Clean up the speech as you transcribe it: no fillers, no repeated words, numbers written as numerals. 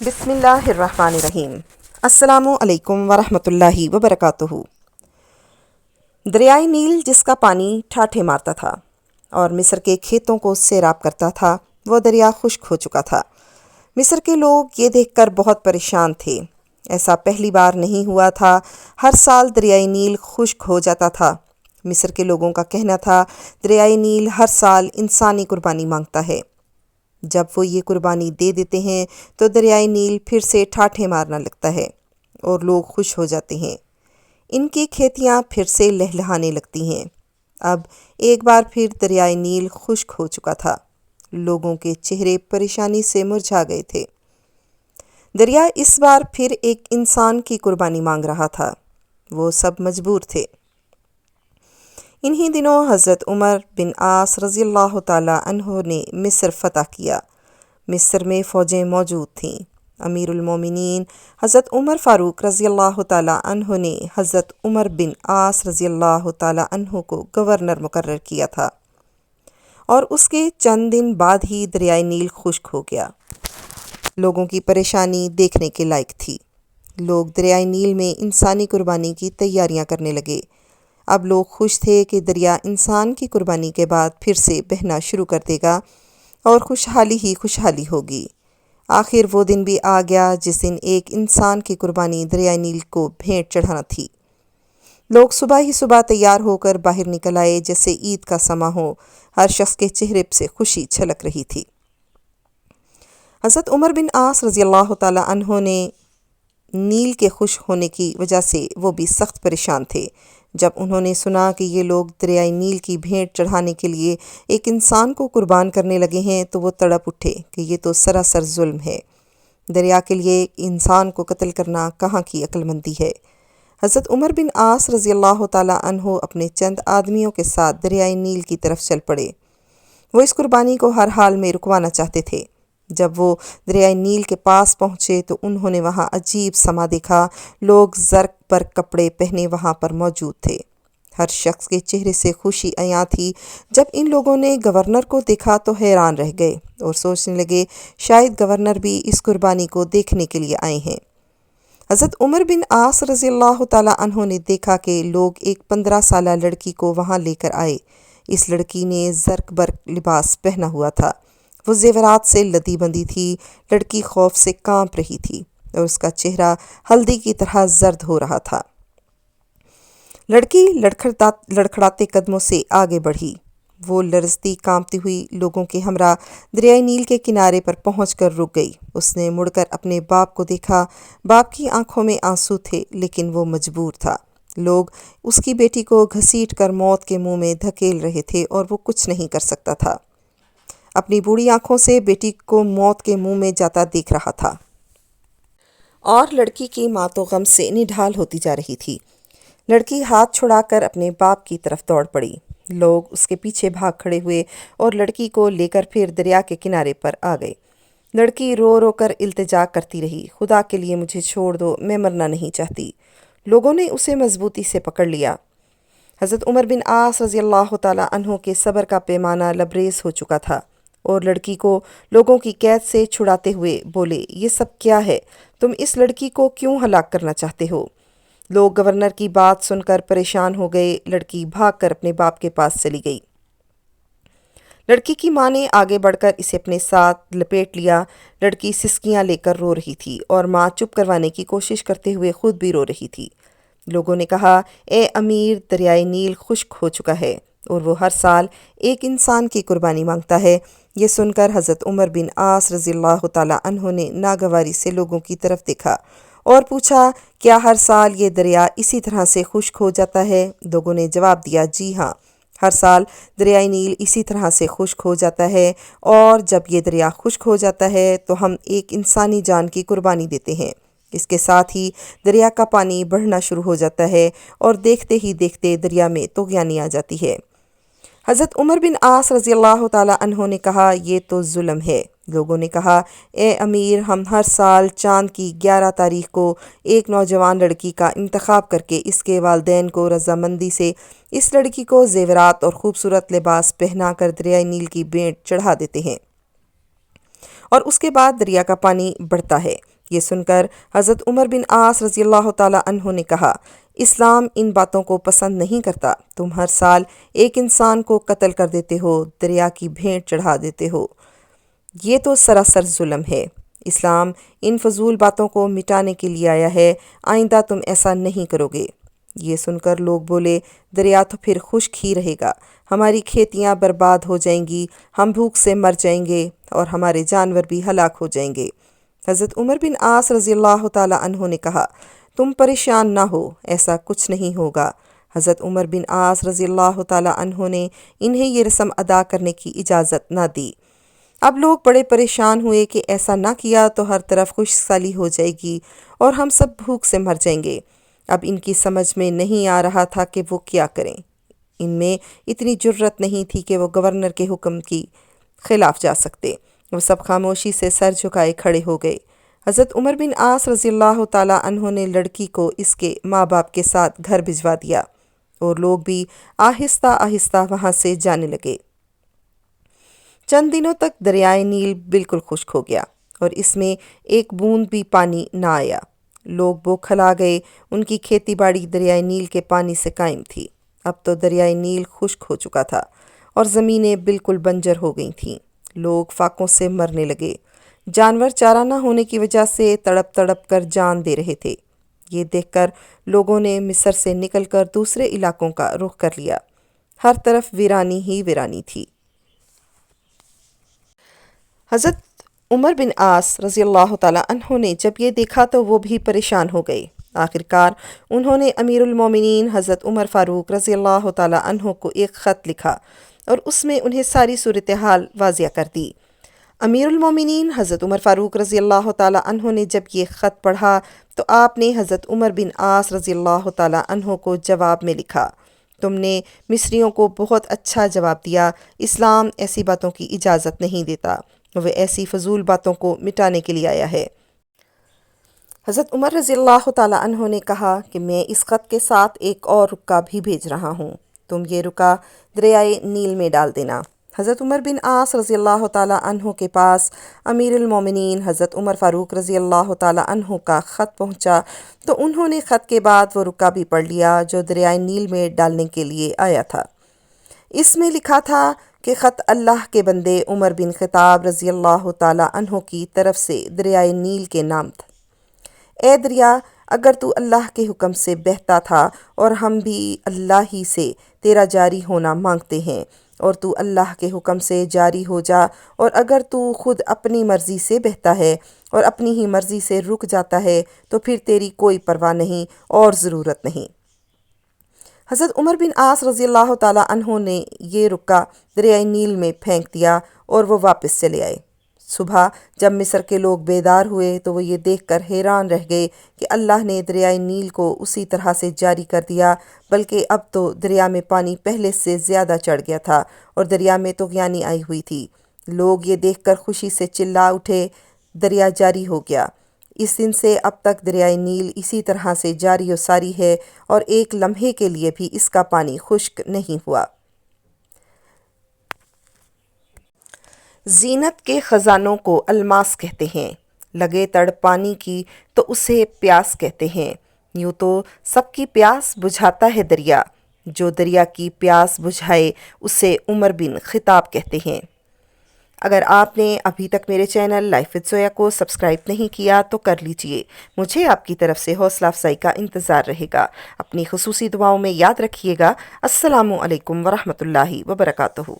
بسم اللہ الرحمن الرحیم۔ السلام علیکم ورحمۃ اللہ وبرکاتہ۔ دریائے نیل جس کا پانی ٹھاٹھے مارتا تھا اور مصر کے کھیتوں کو سیراب کرتا تھا، وہ دریا خشک ہو چکا تھا۔ مصر کے لوگ یہ دیکھ کر بہت پریشان تھے۔ ایسا پہلی بار نہیں ہوا تھا۔ ہر سال دریائے نیل خشک ہو جاتا تھا۔ مصر کے لوگوں کا کہنا تھا، دریائے نیل ہر سال انسانی قربانی مانگتا ہے۔ جب وہ یہ قربانی دے دیتے ہیں تو دریائے نیل پھر سے ٹھاٹھے مارنا لگتا ہے اور لوگ خوش ہو جاتے ہیں۔ ان کی کھیتیاں پھر سے لہلہانے لگتی ہیں۔ اب ایک بار پھر دریائے نیل خشک ہو چکا تھا۔ لوگوں کے چہرے پریشانی سے مرجھا گئے تھے۔ دریا اس بار پھر ایک انسان کی قربانی مانگ رہا تھا۔ وہ سب مجبور تھے۔ انہی دنوں حضرت عمر بن عاص رضی اللہ تعالیٰ عنہ نے مصر فتح کیا۔ مصر میں فوجیں موجود تھیں۔ امیر المومنین حضرت عمر فاروق رضی اللہ تعالیٰ عنہ نے حضرت عمر بن عاص رضی اللہ تعالیٰ عنہ کو گورنر مقرر کیا تھا، اور اس کے چند دن بعد ہی دریائے نیل خشک ہو گیا۔ لوگوں کی پریشانی دیکھنے کے لائق تھی۔ لوگ دریائے نیل میں انسانی قربانی کی تیاریاں کرنے لگے۔ اب لوگ خوش تھے کہ دریا انسان کی قربانی کے بعد پھر سے بہنا شروع کر دے گا اور خوشحالی ہی خوشحالی ہوگی۔ آخر وہ دن بھی آ گیا جس دن ایک انسان کی قربانی دریائے نیل کو بھیٹ چڑھانا تھی۔ لوگ صبح ہی صبح تیار ہو کر باہر نکل آئے جیسے عید کا سماں ہو۔ ہر شخص کے چہرے سے خوشی چھلک رہی تھی۔ حضرت عمر بن عاص رضی اللہ تعالیٰ عنہ نے نیل کے خشک ہونے کی وجہ سے وہ بھی سخت پریشان تھے۔ جب انہوں نے سنا کہ یہ لوگ دریائے نیل کی بھیٹ چڑھانے کے لیے ایک انسان کو قربان کرنے لگے ہیں تو وہ تڑپ اٹھے کہ یہ تو سراسر ظلم ہے۔ دریا کے لیے ایک انسان کو قتل کرنا کہاں کی عقل مندی ہے۔ حضرت عمر بن عاص رضی اللہ تعالیٰ عنہ اپنے چند آدمیوں کے ساتھ دریائے نیل کی طرف چل پڑے۔ وہ اس قربانی کو ہر حال میں رکوانا چاہتے تھے۔ جب وہ دریائے نیل کے پاس پہنچے تو انہوں نے وہاں عجیب سما دیکھا۔ لوگ زرق برق کپڑے پہنے وہاں پر موجود تھے۔ ہر شخص کے چہرے سے خوشی عیاں تھی۔ جب ان لوگوں نے گورنر کو دیکھا تو حیران رہ گئے اور سوچنے لگے شاید گورنر بھی اس قربانی کو دیکھنے کے لیے آئے ہیں۔ حضرت عمر بن عاص رضی اللہ تعالیٰ عنہ نے دیکھا کہ لوگ ایک 15 سالہ لڑکی کو وہاں لے کر آئے۔ اس لڑکی نے زرق برق لباس پہنا ہوا تھا۔ وہ زیورات سے لدی بندی تھی۔ لڑکی خوف سے کانپ رہی تھی اور اس کا چہرہ ہلدی کی طرح زرد ہو رہا تھا۔ لڑکی لڑکھڑاتے قدموں سے آگے بڑھی۔ وہ لرزتی کانپتی ہوئی لوگوں کے ہمراہ دریائے نیل کے کنارے پر پہنچ کر رک گئی۔ اس نے مڑ کر اپنے باپ کو دیکھا۔ باپ کی آنکھوں میں آنسو تھے لیکن وہ مجبور تھا۔ لوگ اس کی بیٹی کو گھسیٹ کر موت کے منہ میں دھکیل رہے تھے اور وہ کچھ نہیں کر سکتا تھا۔ اپنی بوڑھی آنکھوں سے بیٹی کو موت کے منہ میں جاتا دیکھ رہا تھا، اور لڑکی کی ماں تو غم سے نڈھال ہوتی جا رہی تھی۔ لڑکی ہاتھ چھڑا کر اپنے باپ کی طرف دوڑ پڑی۔ لوگ اس کے پیچھے بھاگ کھڑے ہوئے اور لڑکی کو لے کر پھر دریا کے کنارے پر آ گئے۔ لڑکی رو رو کر التجا کرتی رہی، خدا کے لیے مجھے چھوڑ دو، میں مرنا نہیں چاہتی۔ لوگوں نے اسے مضبوطی سے پکڑ لیا۔ حضرت عمر بن عاص رضی اللہ تعالیٰ عنہ کے صبر کا پیمانہ لبریز ہو چکا تھا، اور لڑکی کو لوگوں کی قید سے چھڑاتے ہوئے بولے، یہ سب کیا ہے؟ تم اس لڑکی کو کیوں ہلاک کرنا چاہتے ہو؟ لوگ گورنر کی بات سن کر پریشان ہو گئے۔ لڑکی بھاگ کر اپنے باپ کے پاس چلی گئی۔ لڑکی کی ماں نے آگے بڑھ کر اسے اپنے ساتھ لپیٹ لیا۔ لڑکی سسکیاں لے کر رو رہی تھی اور ماں چپ کروانے کی کوشش کرتے ہوئے خود بھی رو رہی تھی۔ لوگوں نے کہا، اے امیر، دریائے نیل خشک ہو چکا ہے اور وہ ہر سال ایک انسان کی قربانی مانگتا ہے۔ یہ سن کر حضرت عمر بن عاص رضی اللہ تعالیٰ عنہ نے ناگواری سے لوگوں کی طرف دیکھا اور پوچھا، کیا ہر سال یہ دریا اسی طرح سے خشک ہو جاتا ہے؟ لوگوں نے جواب دیا، جی ہاں، ہر سال دریائے نیل اسی طرح سے خشک ہو جاتا ہے، اور جب یہ دریا خشک ہو جاتا ہے تو ہم ایک انسانی جان کی قربانی دیتے ہیں۔ اس کے ساتھ ہی دریا کا پانی بڑھنا شروع ہو جاتا ہے اور دیکھتے ہی دیکھتے دریا میں طغیانی آ جاتی ہے۔ حضرت عمر بن عاص رضی اللہ تعالیٰ عنہ نے کہا، یہ تو ظلم ہے۔ لوگوں نے کہا، اے امیر، ہم ہر سال چاند کی 11 تاریخ کو ایک نوجوان لڑکی کا انتخاب کر کے اس کے والدین کو رضامندی سے اس لڑکی کو زیورات اور خوبصورت لباس پہنا کر دریائے نیل کی بھیٹ چڑھا دیتے ہیں، اور اس کے بعد دریا کا پانی بڑھتا ہے۔ یہ سن کر حضرت عمر بن عاص رضی اللہ تعالیٰ عنہ نے کہا، اسلام ان باتوں کو پسند نہیں کرتا۔ تم ہر سال ایک انسان کو قتل کر دیتے ہو، دریا کی بھیڑ چڑھا دیتے ہو۔ یہ تو سراسر ظلم ہے۔ اسلام ان فضول باتوں کو مٹانے کے لیے آیا ہے، آئندہ تم ایسا نہیں کرو گے۔ یہ سن کر لوگ بولے، دریا تو پھر خشک ہی رہے گا، ہماری کھیتیاں برباد ہو جائیں گی، ہم بھوک سے مر جائیں گے اور ہمارے جانور بھی ہلاک ہو جائیں گے۔ حضرت عمر بن عاص رضی اللہ تعالیٰ عنہ نے کہا، تم پریشان نہ ہو، ایسا کچھ نہیں ہوگا۔ حضرت عمر بن عاص رضی اللہ تعالیٰ عنہ نے انہیں یہ رسم ادا کرنے کی اجازت نہ دی۔ اب لوگ بڑے پریشان ہوئے کہ ایسا نہ کیا تو ہر طرف خشک سالی ہو جائے گی اور ہم سب بھوک سے مر جائیں گے۔ اب ان کی سمجھ میں نہیں آ رہا تھا کہ وہ کیا کریں۔ ان میں اتنی جرت نہیں تھی کہ وہ گورنر کے حکم کی خلاف جا سکتے۔ وہ سب خاموشی سے سر جھکائے کھڑے ہو گئے۔ حضرت عمر بن عاص رضی اللہ تعالیٰ عنہ نے لڑکی کو اس کے ماں باپ کے ساتھ گھر بھجوا دیا اور لوگ بھی آہستہ آہستہ وہاں سے جانے لگے۔ چند دنوں تک دریائے نیل بالکل خشک ہو گیا اور اس میں ایک بوند بھی پانی نہ آیا۔ لوگ بوکھلا گئے، ان کی کھیتی باڑی دریائے نیل کے پانی سے قائم تھی۔ اب تو دریائے نیل خشک ہو چکا تھا اور زمینیں بالکل بنجر ہو گئی تھیں۔ لوگ فاقوں سے مرنے لگے۔ جانور چارہ نہ ہونے کی وجہ سے تڑپ تڑپ کر جان دے رہے تھے۔ یہ دیکھ کر لوگوں نے مصر سے نکل کر دوسرے علاقوں کا رخ کر لیا۔ ہر طرف ویرانی ہی ویرانی تھی۔ حضرت عمر بن عاص رضی اللہ تعالیٰ عنہ نے جب یہ دیکھا تو وہ بھی پریشان ہو گئے۔ آخرکار انہوں نے امیر المومنین حضرت عمر فاروق رضی اللہ تعالیٰ عنہ کو ایک خط لکھا اور اس میں انہیں ساری صورتحال واضح کر دی۔ امیر المومنین حضرت عمر فاروق رضی اللہ تعالیٰ عنہ نے جب یہ خط پڑھا تو آپ نے حضرت عمر بن عاص رضی اللہ تعالیٰ عنہ کو جواب میں لکھا، تم نے مصریوں کو بہت اچھا جواب دیا۔ اسلام ایسی باتوں کی اجازت نہیں دیتا، وہ ایسی فضول باتوں کو مٹانے کے لیے آیا ہے۔ حضرت عمر رضی اللہ تعالیٰ عنہ نے کہا کہ میں اس خط کے ساتھ ایک اور رکا بھی بھیج رہا ہوں، تم یہ رکا دریائے نیل میں ڈال دینا۔ حضرت عمر بن عاص رضی اللہ تعالیٰ عنہ کے پاس امیر المومنین حضرت عمر فاروق رضی اللہ تعالیٰ عنہ کا خط پہنچا تو انہوں نے خط کے بعد وہ رکا بھی پڑھ لیا جو دریائے نیل میں ڈالنے کے لیے آیا تھا۔ اس میں لکھا تھا کہ خط اللہ کے بندے عمر بن خطاب رضی اللہ تعالیٰ عنہ کی طرف سے دریائے نیل کے نام تھا۔ اے دریا، اگر تو اللہ کے حکم سے بہتا تھا اور ہم بھی اللہ ہی سے تیرا جاری ہونا مانگتے ہیں، اور تو اللہ کے حکم سے جاری ہو جا، اور اگر تو خود اپنی مرضی سے بہتا ہے اور اپنی ہی مرضی سے رک جاتا ہے تو پھر تیری کوئی پرواہ نہیں اور ضرورت نہیں۔ حضرت عمر بن عاص رضی اللہ تعالیٰ عنہ نے یہ رکا دریائے نیل میں پھینک دیا اور وہ واپس چلے آئے۔ صبح جب مصر کے لوگ بیدار ہوئے تو وہ یہ دیکھ کر حیران رہ گئے کہ اللہ نے دریائے نیل کو اسی طرح سے جاری کر دیا، بلکہ اب تو دریا میں پانی پہلے سے زیادہ چڑھ گیا تھا اور دریا میں طغیانی آئی ہوئی تھی۔ لوگ یہ دیکھ کر خوشی سے چلا اٹھے، دریا جاری ہو گیا۔ اس دن سے اب تک دریائے نیل اسی طرح سے جاری و ساری ہے اور ایک لمحے کے لیے بھی اس کا پانی خشک نہیں ہوا۔ زینت کے خزانوں کو الماس کہتے ہیں، لگے تڑ پانی کی تو اسے پیاس کہتے ہیں۔ یوں تو سب کی پیاس بجھاتا ہے دریا، جو دریا کی پیاس بجھائے اسے عمر بن خطاب کہتے ہیں۔ اگر آپ نے ابھی تک میرے چینل لائف وتھ زویا کو سبسکرائب نہیں کیا تو کر لیجئے، مجھے آپ کی طرف سے حوصلہ افزائی کا انتظار رہے گا۔ اپنی خصوصی دعاؤں میں یاد رکھیے گا۔ السلام علیکم ورحمۃ اللہ وبرکاتہ۔